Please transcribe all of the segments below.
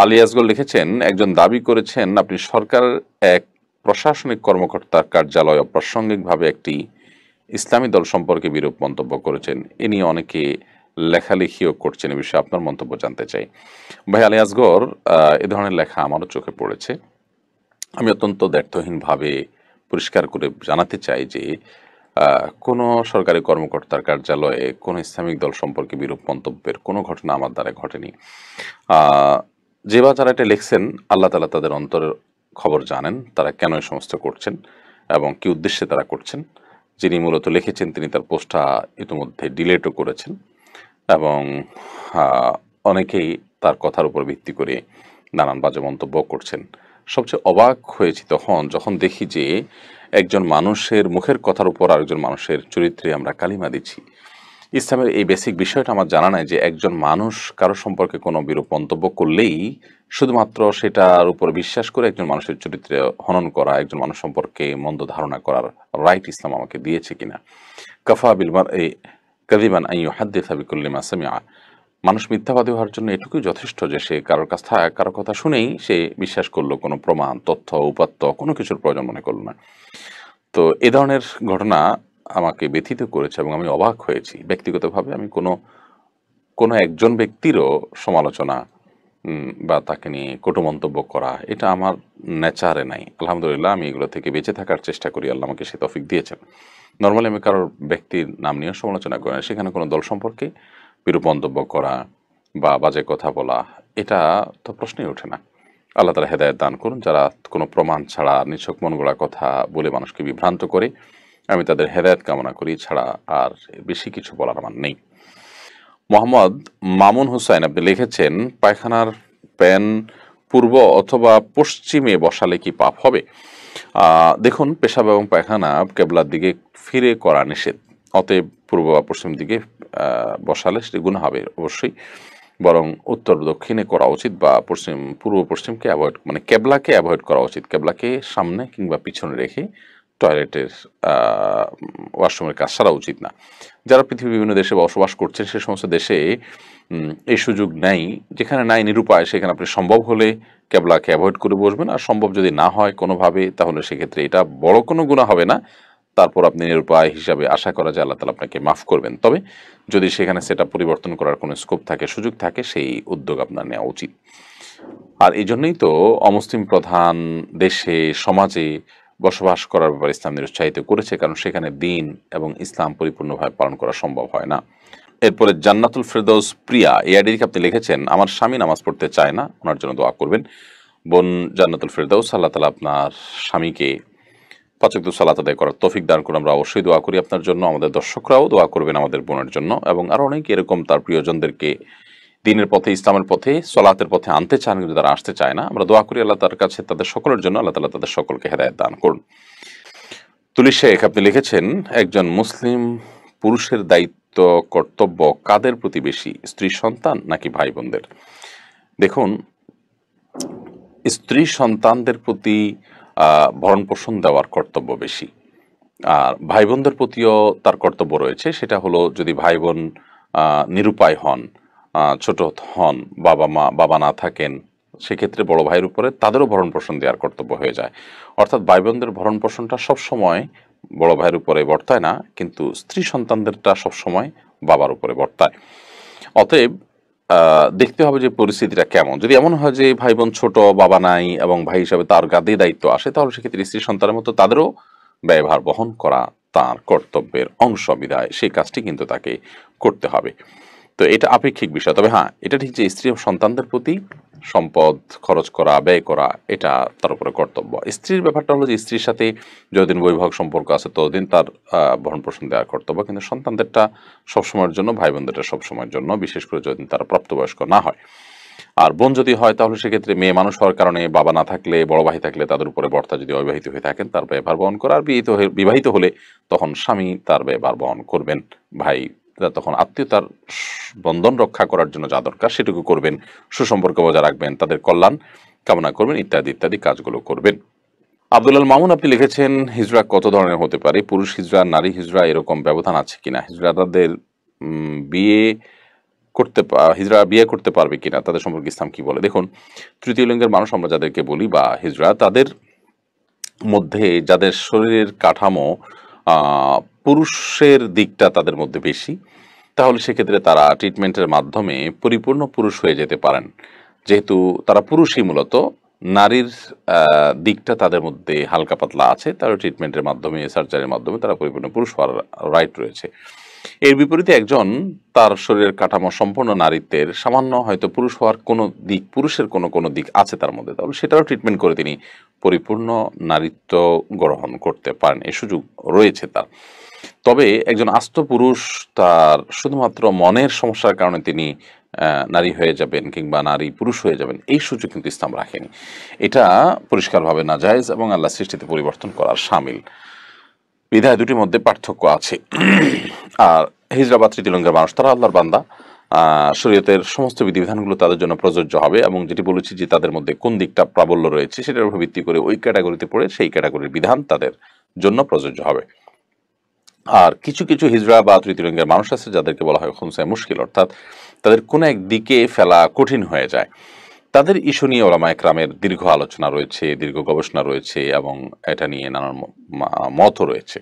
আলী আসগর লিখেছেন, একজন দাবি করেছেন আপনি সরকারের এক প্রশাসনিক কর্মকর্তার কার্যালয়ে অপ্রাসঙ্গিকভাবে একটি ইসলামী দল সম্পর্কে বিরূপ মন্তব্য করেছেন। এ নিয়ে অনেকে লেখালেখিও করছেন। এ বিষয়ে আপনার মন্তব্য জানতে চাই। ভাই আলী আসগর, এ ধরনের লেখা আমারও চোখে পড়েছে। আমি অত্যন্ত দ্ব্যর্থহীনভাবে পরিষ্কার করে জানাতে চাই যে কোনো সরকারি কর্মকর্তার কার্যালয়ে কোনো ইসলামিক দল সম্পর্কে বিরূপ মন্তব্যের কোনো ঘটনা আমার দ্বারা ঘটেনি। যে বা যারা এটা লিখছেন, আল্লাহ তাআলা তাদের অন্তরের খবর জানেন, তারা কেন এই সমস্ত করছেন এবং কি উদ্দেশ্যে তারা করছেন। যিনি মূলত লিখেছেন তিনি তার পোস্টটা ইতিমধ্যে ডিলেটও করেছেন এবং অনেকেই তার কথার উপর ভিত্তি করে নানান বাজে মন্তব্য করছেন। সবচেয়ে অবাক হয়েছি যখন দেখি যে একজন মানুষের মুখের কথার উপর আরেকজন মানুষের চরিত্রে আমরা কালিমা দিচ্ছি। ইসলামের এই বেসিক বিষয়টা আমার জানা নাই যে একজন মানুষ কারো সম্পর্কে কোনো বিরূপ মন্তব্য করলেই শুধুমাত্র সেটার উপর বিশ্বাস করে একজন মানুষের চরিত্রে হনন করা, একজন মানুষ সম্পর্কে মন্দ ধারণা করার রাইট ইসলাম আমাকে দিয়েছে কিনা। কাফা বিল মারই কাযিবান আন ইউহাদ্দিসা বিকুল্লি মা সামিআ। মানুষ মিথ্যাবাদী হওয়ার জন্য এটুকুই যথেষ্ট যে সে কারো কথা শুনেই সে বিশ্বাস করলো, কোনো প্রমাণ, তথ্য, উপাত্ত কোনো কিছুর প্রয়োজন মনে করলো না। তো এ ধরনের ঘটনা আমাকে ব্যথিত করেছে এবং আমি অবাক হয়েছি। ব্যক্তিগতভাবে আমি কোনো একজন ব্যক্তিরও সমালোচনা বা তাকে নিয়ে কটু মন্তব্য করা, এটা আমার নেচারে নাই। আলহামদুলিল্লাহ আমি এগুলো থেকে বেঁচে থাকার চেষ্টা করি। আল্লাহ আমাকে সে তৌফিক দিয়েছেন। নরমালি আমি কারোর ব্যক্তির নাম নিয়ে সমালোচনা করি না। সেখানে কোনো দল সম্পর্কে বিরূপ মন্তব্য করা বা বাজে কথা বলা, এটা তো প্রশ্নই ওঠে না। আল্লাহ তাআলা হেদায়েত দান করুন। যারা কোনো প্রমাণ ছাড়া নিছক মন গড়া কথা বলে মানুষকে বিভ্রান্ত করে, আমি তাদের হেদায়েত কামনা করি ছাড়া আর বেশি কিছু বলার আমার নেই। মোহাম্মদ মামুন হুসাইন আপনি লিখেছেন, পায়খানার প্যান পূর্ব অথবা পশ্চিমে বসালে কি পাপ হবে? দেখুন, পেশাব এবং পায়খানা কেবলার দিকে ফিরে করা নিষেধ। অতএব পূর্ব বা পশ্চিম দিকে বসালে সেটি গুনাহ হবে অবশ্যই। বরং উত্তর দক্ষিণে করা উচিত বা পূর্ব পশ্চিমকে অ্যাভয়েড, মানে কেবলাকে অ্যাভয়েড করা উচিত। কেবলাকে সামনে কিংবা পিছনে রেখে টয়লেটের ওয়াশরুমের কাজ সারা উচিত না। যারা পৃথিবীর বিভিন্ন দেশে বসবাস করছেন সে সমস্ত দেশে এই সুযোগ নেই। যেখানে নাই নিরুপায় সেখানে আপনি সম্ভব হলে কেবলাকে অ্যাভয়েড করে বসবেন। আর সম্ভব যদি না হয় কোনোভাবে, তাহলে সেক্ষেত্রে এটা বড় কোনো গুনাহ হবে না। তারপর আপনি নিরুপায় হিসাবে আশা করা যায় আল্লাহ তাআলা আপনাকে মাফ করবেন। তবে যদি সেখানে সেটা পরিবর্তন করার কোনো স্কোপ থাকে, সুযোগ থাকে, সেই উদ্যোগ আপনার নেওয়া উচিত। আর এই জন্যই তো অমুসলিম প্রধান দেশে, সমাজে বসবাস করার ব্যাপারে ইসলাম নিরুৎসাহিত করেছে, কারণ সেখানে দ্বীন এবং ইসলাম পরিপূর্ণভাবে পালন করা সম্ভব হয় না। এরপরে জান্নাতুল ফেরদৌস প্রিয়া এই আইডি থেকে আপনি লিখেছেন, আমার স্বামী নামাজ পড়তে চায় না, ওনার জন্য দোয়া করবেন। বোন জান্নাতুল ফেরদৌস, আল্লাহ তাআলা আপনার স্বামীকে ৫ ওয়াক্ত সালাত আদায় করার তৌফিক দান করুন। আমরা অবশ্যই দোয়া করি আপনার জন্য। আমাদের দর্শকরাও দোয়া করবেন আমাদের বোনের জন্য এবং আরও অনেকে এরকম তার প্রিয়জনদেরকে দ্বীনের পথে, ইসলামের পথে, সলাতের পথে আনতে চান, কিন্তু তারা আসতে চায় না। আমরা দোয়া করি আল্লাহ তার কাছে তাদের সকলের জন্য, আল্লাহ তাআলা তাদের সকলকে হেদায়েত দান করুন। তুলি শেখ আপনি লিখেছেন, একজন মুসলিম পুরুষের দায়িত্ব কর্তব্য কাদের প্রতি বেশি, স্ত্রী সন্তান নাকি ভাই বোনদের? দেখুন, স্ত্রী সন্তানদের প্রতি ভরণ পোষণ দেওয়ার কর্তব্য বেশি। আর ভাই বোনদের প্রতিও তার কর্তব্য রয়েছে। সেটা হলো, যদি ভাই বোন নিরুপায় হন, ছোট হন, বাবা না থাকেন, সেক্ষেত্রে বড় ভাইয়ের উপরে তাদেরও ভরণ পোষণ দেওয়ার কর্তব্য হয়ে যায়। অর্থাৎ ভাই বোনদের ভরণ পোষণটা সবসময় বড় ভাইয়ের উপরে বর্তায় না, কিন্তু স্ত্রী সন্তানদেরটা সবসময় বাবার উপরে বর্তায়। অতএব দেখতে হবে যে পরিস্থিতিটা কেমন। যদি এমন হয় যে ভাই বোন ছোট, বাবা নাই এবং ভাই হিসাবে তার কাঁধে দায়িত্ব আসে, তাহলে সেক্ষেত্রে স্ত্রী সন্তানের মতো তাদেরও ব্যয়ভার বহন করা তার কর্তব্যের অংশ বিধায় সেই কাজটি কিন্তু তাকে করতে হবে। তো এটা আপেক্ষিক বিষয়। তবে হ্যাঁ, এটা ঠিক যে স্ত্রী ও সন্তানদের প্রতি সম্পদ খরচ করা, ব্যয় করা, এটা তার উপরে কর্তব্য। স্ত্রীর ব্যাপারটা হলো যে স্ত্রীর সাথে যতদিন বৈবাহিক সম্পর্ক আছে ততদিন তার ভরণ পোষণ দেওয়ার কর্তব্য, কিন্তু সন্তানদেরটা সবসময়ের জন্য, ভাই বোনদেরটা সবসময়ের জন্য, বিশেষ করে যতদিন তারা প্রাপ্তবয়স্ক না হয়। আর বোন যদি হয় তাহলে সেক্ষেত্রে মেয়ে মানুষ হওয়ার কারণে বাবা না থাকলে, বড় ভাই থাকলে তাদের উপরে বর্তা, যদি অবিবাহিত হয়ে থাকেন তার ব্যয়ভার বহন করা। আর বিবাহিত হলে তখন স্বামী তার ব্যয়ভার বহন করবেন। ভাই তখন আত্মীয়তার বন্ধন রক্ষা করার জন্য যা দরকার সেটুকু করবেন, সুসম্পর্ক বজায় রাখবেন, তাদের কল্যাণ কামনা করবেন, ইত্যাদি ইত্যাদি কাজগুলো করবেন। আব্দুল মামুন আপনি লিখেছেন, হিজরা কত ধরনের হতে পারে? পুরুষ হিজরা, নারী হিজরা, এরকম ব্যবধান আছে কিনা? হিজড়াদের বিয়ে হিজড়া বিয়ে করতে পারবে কিনা, তাদের সম্পর্কে ইসলাম কি বলে। দেখুন, তৃতীয় লিঙ্গের মানুষ আমরা যাদেরকে বলি বা হিজড়া, তাদের মধ্যে যাদের শরীরের কাঠামো পুরুষের দিকটা তাদের মধ্যে বেশি, তাহলে সেক্ষেত্রে তারা ট্রিটমেন্টের মাধ্যমে পরিপূর্ণ পুরুষ হয়ে যেতে পারেন। যেহেতু তারা পুরুষই মূলত, নারীর দিকটা তাদের মধ্যে হালকা পাতলা আছে, তারা ট্রিটমেন্টের মাধ্যমে, সার্জারির মাধ্যমে তারা পরিপূর্ণ পুরুষ হওয়ার রাইট রয়েছে। এর বিপরীতে একজন, তার শরীরের কাঠামো সম্পূর্ণ নারীত্বের, সামান্য হয়তো পুরুষ হওয়ার কোনো দিক, পুরুষের কোনো কোনো দিক আছে তার মধ্যে, তাহলে সেটাও ট্রিটমেন্ট করে তিনি পরিপূর্ণ নারীত্ব গ্রহণ করতে পারেন, এই সুযোগ রয়েছে তার। তবে একজন আস্ত পুরুষ, তার শুধুমাত্র মনের সমস্যার কারণে তিনি নারী হয়ে যাবেন কিংবা নারী পুরুষ হয়ে যাবেন, এই সুযোগ কিন্তু ইসলাম রাখেনি। এটা পরিষ্কারভাবে নাজায়েজ এবং আল্লাহ সৃষ্টিতে পরিবর্তন করার শামিল। বিধায় দুটির মধ্যে পার্থক্য আছে। আর হিজড়া বা তৃতীয় লিঙ্গের মানুষ, তারা আল্লাহর বান্দা, শরীয়তের সমস্ত বিধিবিধানগুলো তাদের জন্য প্রযোজ্য হবে, এবং যেটি বলেছি যে তাদের মধ্যে কোন দিকটা প্রাবল্য রয়েছে সেটার উপর ভিত্তি করে ওই ক্যাটাগরিতে পড়ে সেই ক্যাটাগরির বিধান তাদের জন্য প্রযোজ্য হবে। আর কিছু কিছু হিজড়া বা তৃতীয় লিঙ্গের মানুষ আছে যাদেরকে বলা হয় খুনসায় মুশকিল, অর্থাৎ তাদের কোনো এক দিকে ফেলা কঠিন হয়ে যায়। তাদের ইস্যু নিয়ে ওলামা একরামের দীর্ঘ আলোচনা রয়েছে, দীর্ঘ গবেষণা রয়েছে, এবং এটা নিয়ে নানান মতও রয়েছে।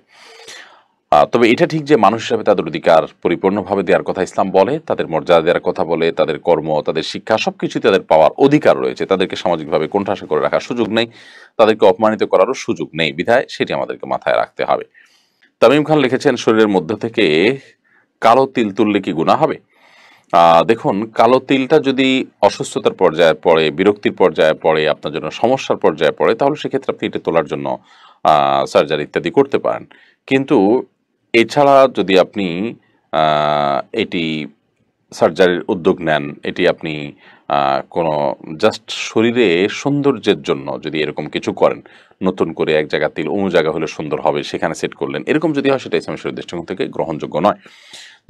তবে এটা ঠিক যে মানুষ হিসাবে তাদের অধিকার পরিপূর্ণভাবে দেওয়ার কথা ইসলাম বলে, তাদের মর্যাদা দেওয়ার কথা বলে, তাদের কর্ম, তাদের শিক্ষা সবকিছুই তাদের পাওয়ার অধিকার রয়েছে। তাদেরকে সামাজিকভাবে কোণঠাসা করে রাখার সুযোগ নেই, তাদেরকে অপমানিত করারও সুযোগ নেই, বিধায় সেটি আমাদেরকে মাথায় রাখতে হবে। তামিম খান লিখেছেন, শরীরের মধ্য থেকে কালো তিল তুললে কি গুনাহ হবে? দেখুন, কালো তিলটা যদি অসুস্থতার পর্যায়ে পড়ে, বিরক্তির পর্যায়ে পড়ে, আপনার জন্য সমস্যার পর্যায়ে পড়ে, তাহলে সেক্ষেত্রে আপনি এটা তোলার জন্য সার্জারি ইত্যাদি করতে পারেন। কিন্তু এছাড়া যদি আপনি এটি সার্জারির উদ্যোগ নেন, এটি আপনি কোনো জাস্ট শরীরে সৌন্দর্যের জন্য যদি এরকম কিছু করেন, নতুন করে এক জায়গা তিল অন্য জায়গা হলে সুন্দর হবে সেখানে সেট করলেন, এরকম যদি হয়, সেটা ইসলামের শরীয়তের দৃষ্টিকোণ থেকে গ্রহণযোগ্য নয়।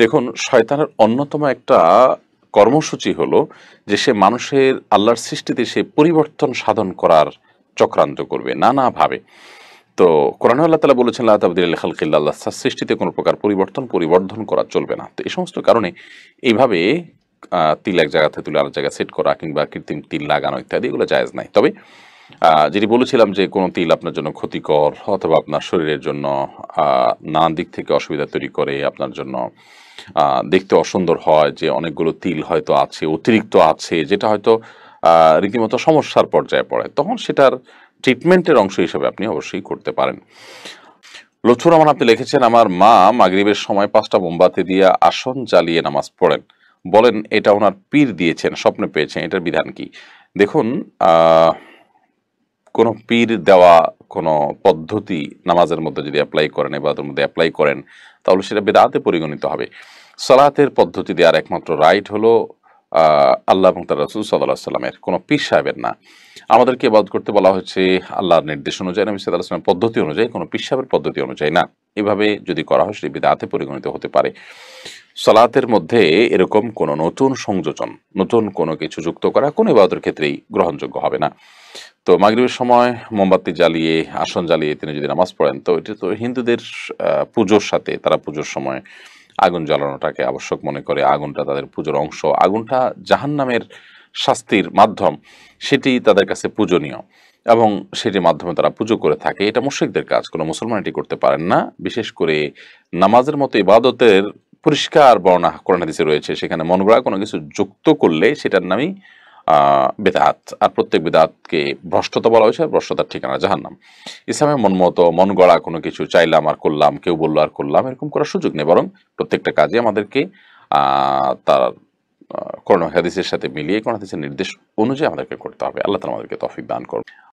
দেখুন, শয়তানের অন্যতম একটা কর্মসূচি হলো যে সে মানুষের আল্লাহর সৃষ্টিতে সে পরিবর্তন সাধন করার চক্রান্ত করবে নানাভাবে। তো কোরআনে আল্লাহ তাআলা বলেছেন, লা তাবদীলা লিখালকিল্লাহ, আল্লাহ সৃষ্টিতে কোনো প্রকার পরিবর্ধন করা চলবে না। তো এই সমস্ত কারণে এইভাবে তিল এক জায়গা থেকে তুলে আরেক জায়গায় সেট করা কিংবা কৃত্রিম তিল লাগানো ইত্যাদি এগুলো জায়েজ নাই। তবে যেটি বলেছিলাম যে কোনো তিল আপনার জন্য ক্ষতিকর অথবা আপনার শরীরের জন্য নানান দিক থেকে অসুবিধা তৈরি করে, আপনার জন্য দেখতে অসুন্দর হয়, যে অনেকগুলো তিল হয়তো আছে, অতিরিক্ত আছে, যেটা হয়তো রীতিমতো সমস্যার পর্যায়ে পড়ে, তখন সেটার ট্রিটমেন্টের অংশ হিসেবে আপনি অবশ্যই করতে পারেন। লুৎফুর রহমান আপনি লিখেছেন, আমার মা মাগরিবের সময় 5টা মোমবাতি দিয়ে আসন জ্বালিয়ে নামাজ পড়েন, বলেন এটা ওনার পীর দিয়েছেন, স্বপ্নে পেয়েছেন, এটার বিধান কি? দেখুন, কোনো পীর দেওয়া কোনো পদ্ধতি নামাজের মধ্যে যদি অ্যাপ্লাই করেন, ইবাদতের মধ্যে অ্যাপ্লাই করেন, তাহলে সেটা বিদআতে পরিগণিত হবে। সালাতের পদ্ধতি দেওয়ার একমাত্র রাইট হলো আল্লাহ এবং তার রাসূল সাল্লাল্লাহু আলাইহি ওয়াসাল্লামের, কোনো পীর সাহেবের না। আমাদেরকে ইবাদত করতে বলা হয়েছে আল্লাহর নির্দেশ অনুযায়ী, নবী সাল্লাল্লাহু আলাইহি ওয়াসাল্লামের পদ্ধতি অনুযায়ী, কোনো পীর সাহেবের পদ্ধতি অনুযায়ী না। এভাবে যদি করা হয় সেটি বিদআতে পরিগণিত হতে পারে। সালাতের মধ্যে এরকম কোনো নতুন সংযোজন, নতুন কোনো কিছু যুক্ত করা কোনো ইবাদতের ক্ষেত্রেই গ্রহণযোগ্য হবে না। তো মাগরিবের সময় মোমবাতি জ্বালিয়ে, আসন জ্বালিয়ে তিনি যদি নামাজ পড়েন, তো এটা তো হিন্দুদের পুজোর সাথে, তারা পুজোর সময় আগুন জ্বালানোটাকে আবশ্যক মনে করে, আগুনটা তাদের পুজোর অংশ, আগুনটা জাহান্নামের শাস্তির মাধ্যম, সেটি তাদের কাছে পূজনীয় এবং সেটির মাধ্যমে তারা পুজো করে থাকে। এটা মুশরিকদের কাজ, কোনো মুসলমান এটি করতে পারেন না। বিশেষ করে নামাজের মতো ইবাদতের পরিষ্কার বর্ণনা কোরআন হাদিসে রয়েছে, সেখানে মন গড়া কোনো কিছু যুক্ত করলে সেটার নামই বেদাত। আর প্রত্যেক বেদাতকে ভ্রষ্টতা বলা হয়েছে, ভ্রষ্টতার ঠিকানা জাহান্নাম। ইসলামে মন মতো মন গড়া কোনো কিছু চাইলাম আর করলাম, কেউ বললো আর করলাম, এরকম করার সুযোগ নেই, বরং প্রত্যেকটা কাজে আমাদেরকে তার কোরআন হাদিসের সাথে মিলিয়ে, কোরআন হাদিসের নির্দেশ অনুযায়ী আমাদেরকে করতে হবে। আল্লাহ তাআলা আমাদেরকে তৌফিক দান করুন।